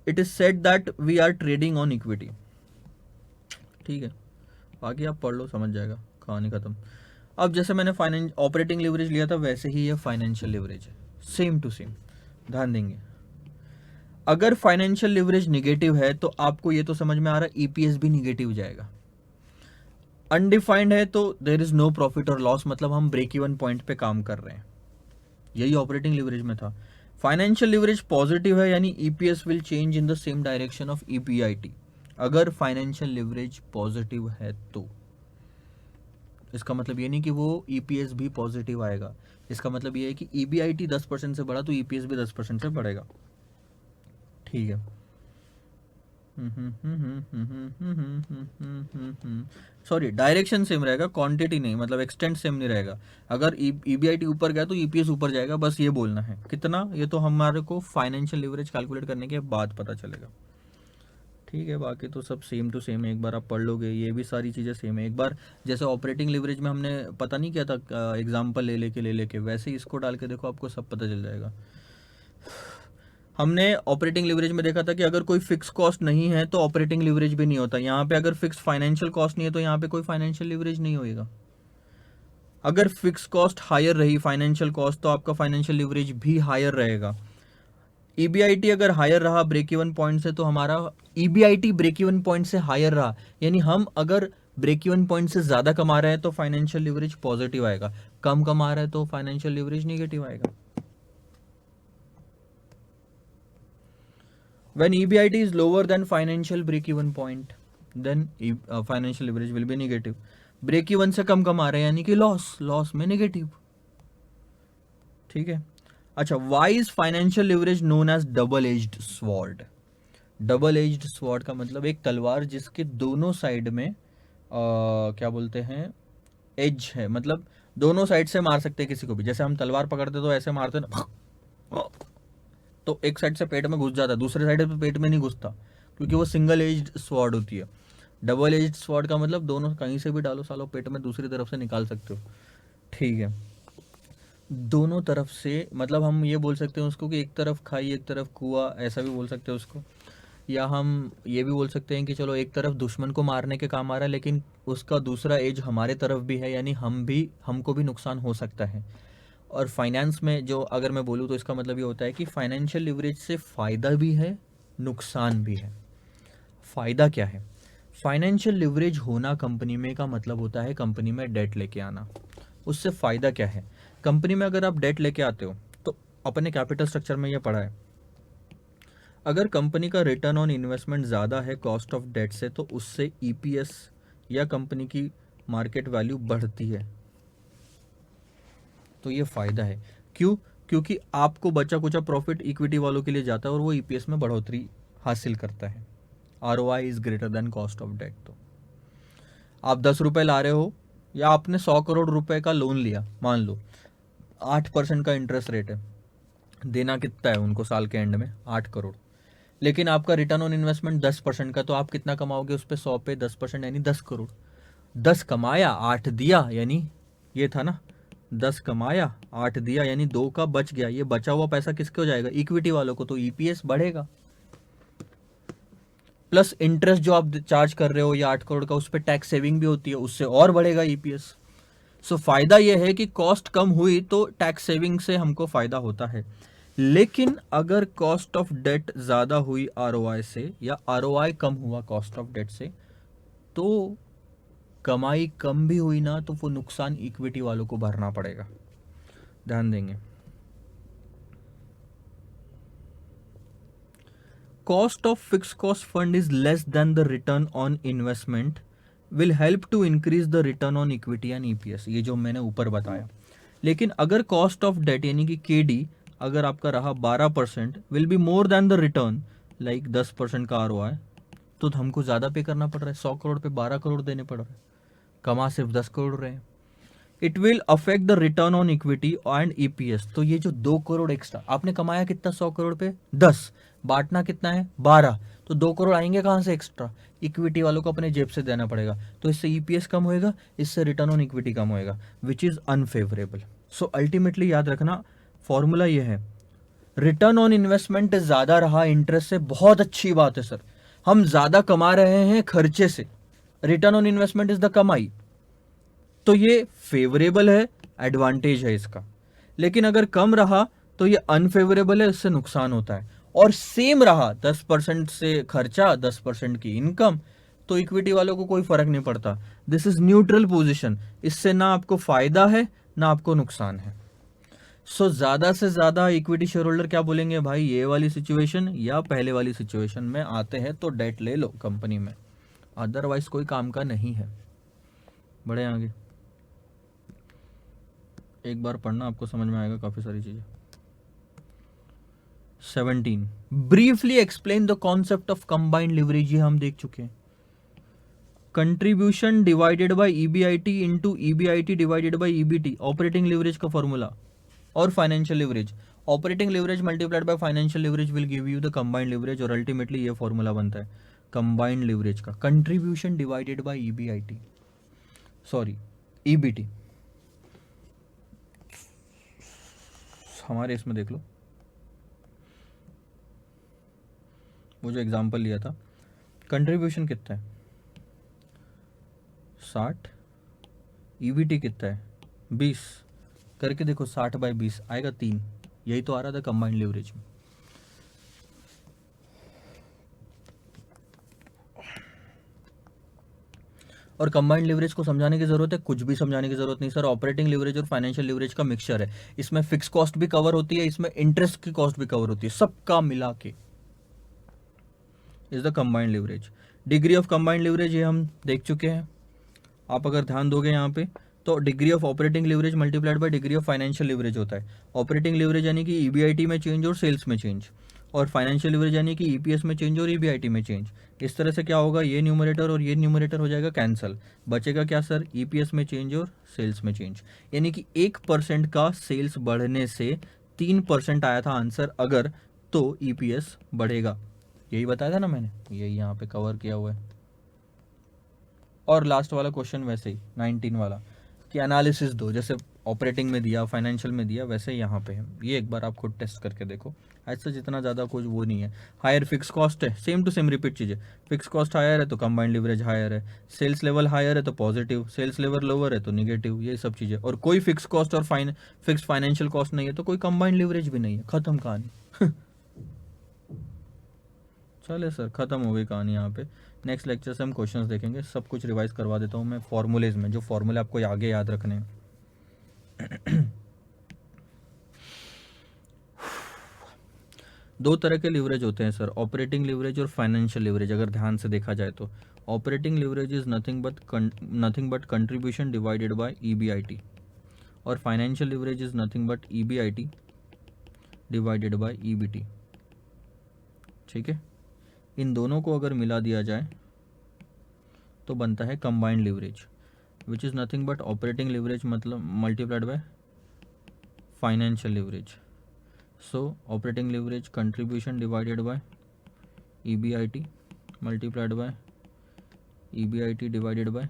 it is said that we are trading on equity. ठीक है, बाकी आप पढ़ लो, समझ जाएगा, कहानी खत्म। अब जैसे मैंने ऑपरेटिंग लिवरेज लिया था, वैसे ही ये फाइनेंशियल लिवरेज है, सेम टू सेम। ध्यान देंगे, अगर फाइनेंशियल लिवरेज निगेटिव है तो आपको ये तो समझ में आ रहा है ईपीएस भी निगेटिव जाएगा। अनडिफाइंड है तो देयर इज नो प्रॉफिट और लॉस, मतलब हम ब्रेक इवन पॉइंट पे काम कर रहे हैं। यही ऑपरेटिंग लिवरेज में था। फाइनेंशियल लिवरेज पॉजिटिव है, यानी EPS will change in the same direction of EPIT. अगर फाइनेंशियल लिवरेज पॉजिटिव है तो इसका मतलब ये नहीं कि वो ईपीएस भी पॉजिटिव आएगा। इसका मतलब ये है कि ईबीआईटी 10% से बढ़ा तो ईपीएस भी 10% से बढ़ेगा। ठीक है, सॉरी, डायरेक्शन सेम रहेगा, क्वांटिटी नहीं, मतलब एक्सटेंट सेम नहीं रहेगा। अगर ईबीआईटी ऊपर गया तो ईपीएस ऊपर जाएगा, बस ये बोलना है। कितना, ये तो हमारे को फाइनेंशियल लिवरेज कैलकुलेट करने के बाद पता चलेगा। ठीक है, बाकी तो सब सेम टू सेम है। एक बार आप पढ़ लोगे, ये भी सारी चीज़ें सेम है। एक बार जैसे ऑपरेटिंग लिवरेज में हमने पता नहीं किया था एग्जाम्पल ले लेके वैसे ही इसको डाल के देखो, आपको सब पता चल जाएगा। हमने ऑपरेटिंग लिवरेज में देखा था कि अगर कोई फिक्स कॉस्ट नहीं है तो ऑपरेटिंग लिवरेज भी नहीं होता। यहाँ पे अगर फिक्स फाइनेंशियल कॉस्ट नहीं है तो यहाँ पे कोई फाइनेंशियल लिवरेज नहीं होएगा। अगर फिक्स कॉस्ट हायर रही फाइनेंशियल कॉस्ट, तो आपका फाइनेंशियल लिवरेज भी हायर रहेगा। ईबीआईटी अगर हायर रहा ब्रेक इवन पॉइंट से, तो हमारा ईबीआईटी ब्रेक इवन पॉइंट से हायर रहा, यानी हम अगर ब्रेक इवन पॉइंट से ज्यादा कमा रहे हैं तो फाइनेंशियल लिवरेज पॉजिटिव आएगा, कम कमा रहे हैं तो फाइनेंशियल लिवरेज नेगेटिव आएगा। When EBIT is lower than financial break even point, then financial leverage will be negative. Break even से कम कमा रहे हैं यानी कि लॉस में नेगेटिव। ठीक है। अच्छा, why is financial leverage known as double edged sword. Double edged sword का मतलब एक तलवार जिसके दोनों साइड में क्या बोलते हैं, एज है, मतलब दोनों साइड से मार सकते हैं किसी को भी। जैसे हम तलवार पकड़ते तो ऐसे मारते ना, तो एक साइड से पेट में घुस जाता है, दूसरे साइड पे पेट में नहीं घुसता, क्योंकि वो सिंगल एज्ड स्वॉर्ड होती है। डबल एज्ड स्वॉर्ड का मतलब दोनों कहीं से भी डालो सालो पेट में, दूसरी तरफ से निकाल सकते हो। ठीक है, दोनों तरफ से, मतलब हम ये बोल सकते हैं उसको कि एक तरफ खाई एक तरफ कुआं, ऐसा भी बोल सकते हैं उसको। या हम ये भी बोल सकते हैं कि चलो एक तरफ दुश्मन को मारने के काम आ रहा है, लेकिन उसका दूसरा एज हमारे तरफ भी है, यानी हमको भी नुकसान हो सकता है। और फाइनेंस में जो अगर मैं बोलूँ तो इसका मतलब ये होता है कि फाइनेंशियल लिवरेज से फ़ायदा भी है, नुकसान भी है। फ़ायदा क्या है? फाइनेंशियल लिवरेज होना कंपनी में का मतलब होता है कंपनी में डेट लेके आना। उससे फ़ायदा क्या है? कंपनी में अगर आप डेट लेके आते हो तो अपने कैपिटल स्ट्रक्चर में ये पढ़ा है, अगर कंपनी का रिटर्न ऑन इन्वेस्टमेंट ज़्यादा है कॉस्ट ऑफ डेट से, तो उससे ईपीएस या कंपनी की मार्केट वैल्यू बढ़ती है। तो ये फ़ायदा है। क्यों? क्योंकि आपको बचा कुचा प्रॉफिट इक्विटी वालों के लिए जाता है और वो ईपीएस में बढ़ोतरी हासिल करता है। ROI is greater than cost of debt. तो आप 10 रुपए ला रहे हो या आपने 100 करोड़ रुपए का लोन लिया, मान लो 8% का इंटरेस्ट रेट है, देना कितना है उनको साल के एंड में? 8 करोड़। लेकिन आपका रिटर्न ऑन इन्वेस्टमेंट 10% का, तो आप कितना कमाओगे उस पर? 100 पे 10% यानी 10 करोड़। 10 कमाया 8 दिया, यानी ये था ना, 10 कमाया 8 दिया, यानी 2 का बच गया। ये बचा हुआ पैसा किसके हो जाएगा? इक्विटी वालों को। तो ईपीएस बढ़ेगा। प्लस इंटरेस्ट जो आप चार्ज कर रहे हो या 8 करोड़ का, उस पर टैक्स सेविंग भी होती है, उससे और बढ़ेगा ईपीएस। सो फायदा यह है कि कॉस्ट कम हुई तो टैक्स सेविंग से हमको फायदा होता है। लेकिन अगर कॉस्ट ऑफ डेट ज्यादा हुई आरओआई से, या आरओआई कम हुआ कॉस्ट ऑफ डेट से, तो कमाई कम भी हुई ना, तो वो नुकसान इक्विटी वालों को भरना पड़ेगा। ध्यान देंगे। Cost of fix cost fund is less than the return on investment will help to increase the return on equity and EPS, ये जो मैंने ऊपर बताया। लेकिन अगर कॉस्ट ऑफ डेट यानी कि केडी अगर आपका रहा 12%, will be more than the return, like 10% का आरओआई, तो हमको ज़्यादा पे करना पड़ रहा है। 100 करोड़ पे 12 करोड़ देने पड़ रहे हैं, कमा सिर्फ 10 करोड़ रहे हैं। It will affect the return on equity and EPS. तो ये जो 2 करोड़ एक्स्ट्रा आपने कमाया, कितना? 100 करोड़ पे 10, बांटना कितना है? 12, तो 2 करोड़ आएंगे कहाँ से एक्स्ट्रा? इक्विटी वालों को अपने जेब से देना पड़ेगा। तो इससे ईपीएस कम होएगा, इससे रिटर्न ऑन इक्विटी कम होएगा, which is unfavourable. So ultimately याद रखना, फॉर्मूला ये है, रिटर्न ऑन इन्वेस्टमेंट ज्यादा रहा इंटरेस्ट से, बहुत अच्छी बात है सर, हम ज्यादा कमा रहे हैं खर्चे से, return on investment is the कमाई, तो ये फेवरेबल है, एडवांटेज है इसका। लेकिन अगर कम रहा तो ये अनफेवरेबल है, इससे नुकसान होता है। और सेम रहा 10% से खर्चा 10% की इनकम, तो इक्विटी वालों को कोई फर्क नहीं पड़ता। दिस इज न्यूट्रल पोजीशन, इससे ना आपको फायदा है ना आपको नुकसान है। सो ज्यादा से ज्यादा इक्विटी शेयर होल्डर क्या बोलेंगे, भाई ये वाली सिचुएशन या पहले वाली सिचुएशन में आते हैं तो डेट ले लो कंपनी में, अदरवाइज कोई काम का नहीं है। बड़े आगे एक बार पढ़ना, आपको समझ में आएगा काफी सारी चीजें। 17 briefly explain the concept of combined leverage, ये हम देख चुके हैं। Contribution divided by EBIT into EBIT divided by EBT, operating leverage का फॉर्मूला। और financial leverage, operating leverage multiplied by financial leverage will give you the combined leverage, और ultimately ये formula बनता है कंबाइंड लिवरेज का, contribution divided by EBIT, sorry EBT. हमारे इसमें देख लो, वो जो एग्जांपल लिया था, कंट्रीब्यूशन कितना है? 60, ईबीटी कितना है? 20 करके देखो, 60/20 आएगा 3, यही तो आ रहा था कंबाइंड लीवरेज में। और कंबाइंड लीवरेज को समझाने की जरूरत है? कुछ भी समझाने की जरूरत नहीं सर, ऑपरेटिंग लीवरेज और फाइनेंशियल लीवरेज का मिक्सचर है। इसमें फिक्स कॉस्ट भी कवर होती है, इसमें इंटरेस्ट की कॉस्ट भी कवर होती है, सबका मिला के is the combined leverage. Degree of combined leverage ये हम देख चुके हैं। आप अगर ध्यान दोगे यहाँ पे तो degree of operating leverage multiplied by degree of financial leverage होता है। ऑपरेटिंग लीवरेज यानी कि ईबीआईटी में चेंज और सेल्स में चेंज, और फाइनेंशियल लीवरेज यानी कि ईपीएस में चेंज और ईबीआईटी में चेंज। इस तरह से क्या होगा, ये न्यूमरेटर और ये न्यूमरेटर हो जाएगा कैंसल, बचेगा क्या सर, ईपीएस में चेंज और सेल्स में चेंज। यानी कि 1% का सेल्स बढ़ने से 3% आया था आंसर अगर, तो ईपीएस बढ़ेगा। यही बताया था ना मैंने, यही यहाँ पे कवर किया हुआ है। और लास्ट वाला क्वेश्चन वैसे ही 19 वाला कि एनालिसिस दो, जैसे ऑपरेटिंग में दिया, फाइनेंशियल में दिया, वैसे यहाँ पे है। ये एक बार आप खुद टेस्ट करके देखो, ऐसा जितना ज़्यादा कुछ वो नहीं है। हायर फिक्स कॉस्ट है, सेम टू सेम रिपीट चीज़ें। फिक्स कॉस्ट हायर है तो कंबाइंड लीवरेज हायर है, सेल्स लेवल हायर है तो पॉजिटिव, सेल्स लेवल लोअर है तो निगेटिव, ये सब चीज़ें। और कोई फिक्स कॉस्ट और फिक्स फाइनेंशियल कॉस्ट नहीं है तो कोई कंबाइंड लीवरेज भी नहीं है, खत्म कहानी। चले सर, खत्म हो गई कहानी यहाँ पे। नेक्स्ट लेक्चर से हम क्वेश्चंस देखेंगे, सब कुछ रिवाइज करवा देता हूँ मैं फॉर्मूलेज में, जो फॉर्मूले आपको आगे याद रखने हैं। दो तरह के लीवरेज होते हैं सर, ऑपरेटिंग लीवरेज और फाइनेंशियल लीवरेज। अगर ध्यान से देखा जाए तो operating leverage is nothing but contribution divided by EBIT, और financial leverage is nothing but EBIT divided by EBT. ठीक है, इन दोनों को अगर मिला दिया जाए तो बनता है combined leverage, which is nothing but operating leverage मतलब multiplied by financial leverage. So operating leverage contribution divided by EBIT multiplied by EBIT divided by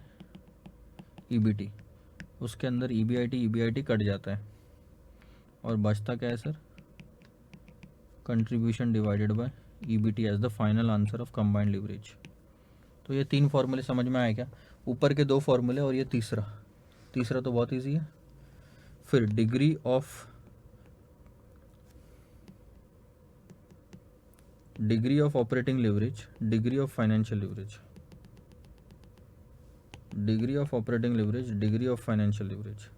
EBT. उसके अंदर ईबीआईटी कट जाता है और बचता क्या है sir, contribution divided by EBT as the final answer of combined leverage. तो ये 3 फॉर्मूले समझ में आए क्या? ऊपर के 2 फॉर्मूले और ये तीसरा तो बहुत इजी है। फिर degree of operating leverage, degree of financial leverage, degree of operating leverage, degree of financial leverage.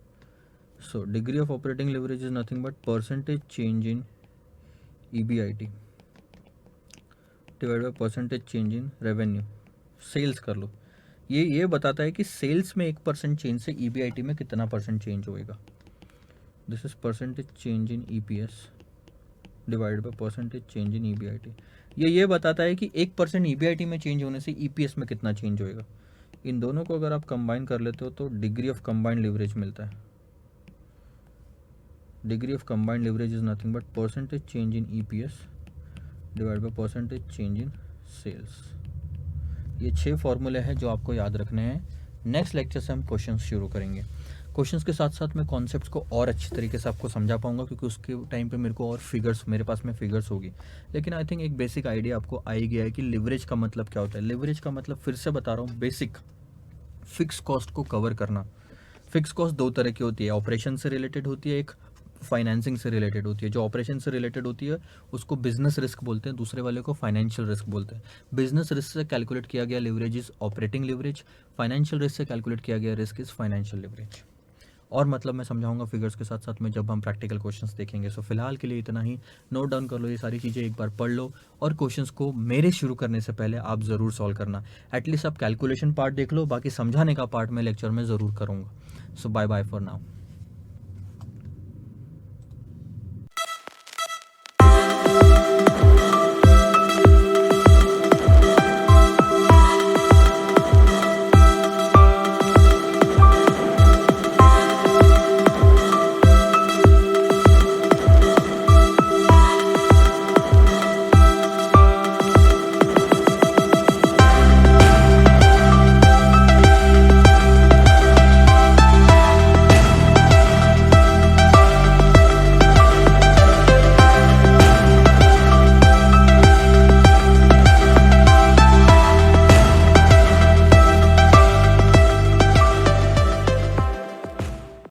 So degree of operating leverage is nothing but percentage change in EBIT divide by percentage change in revenue. Sales कर लो, ये बताता है कि sales में 1% change से EBIT में कितना परसेंट चेंज होएगा। This is percentage change in EPS divide by percentage change in EBIT. ये बताता है कि 1% ईबीआईटी में चेंज होने से ईपीएस में कितना चेंज होएगा। इन दोनों को अगर आप कंबाइन कर लेते हो तो डिग्री ऑफ कंबाइंड लीवरेज मिलता है। Degree of combined leverage is nothing but percentage change in EPS divide by percentage change in sales. ये 6 फॉर्मूले हैं जो आपको याद रखने हैं। नेक्स्ट लेक्चर से हम क्वेश्चंस शुरू करेंगे। क्वेश्चंस के साथ साथ मैं कॉन्सेप्ट्स को और अच्छी तरीके से आपको समझा पाऊंगा, क्योंकि उसके टाइम पे मेरे को और मेरे पास में फिगर्स होगी। लेकिन आई थिंक एक बेसिक आइडिया आपको आ ही गया है कि लिवरेज का मतलब क्या होता है। लिवरेज का मतलब फिर से बता रहा हूँ, बेसिक फिक्स कॉस्ट को कवर करना। फिक्स कॉस्ट 2 तरह की होती है, ऑपरेशन से रिलेटेड होती है, एक फाइनेंसिंग से रिलेटेड होती है। जो ऑपरेशन से रिलेटेड होती है उसको बिजनेस रिस्क बोलते हैं, दूसरे वाले को फाइनेंशियल रिस्क बोलते हैं। बिजनेस रिस्क से कैलकुलेट किया गया leverage is operating leverage, financial risk से कैलकुलेट किया गया रिस्क इज फाइनेंशियल लिवरेज। और मतलब मैं समझाऊंगा फिगर्स के साथ साथ में जब हम प्रैक्टिकल क्वेश्चंस देखेंगे। सो फिलहाल के लिए इतना ही, नोट डाउन कर लो ये सारी चीज़ें, एक बार पढ़ लो, और क्वेश्चंस को मेरे शुरू करने से पहले आप ज़रूर सॉल्व करना। एटलीस्ट आप कैलकुलेशन पार्ट देख लो, बाकी समझाने का पार्ट मैं लेक्चर में ज़रूर करूँगा। सो बाय बाय फॉर नाउ।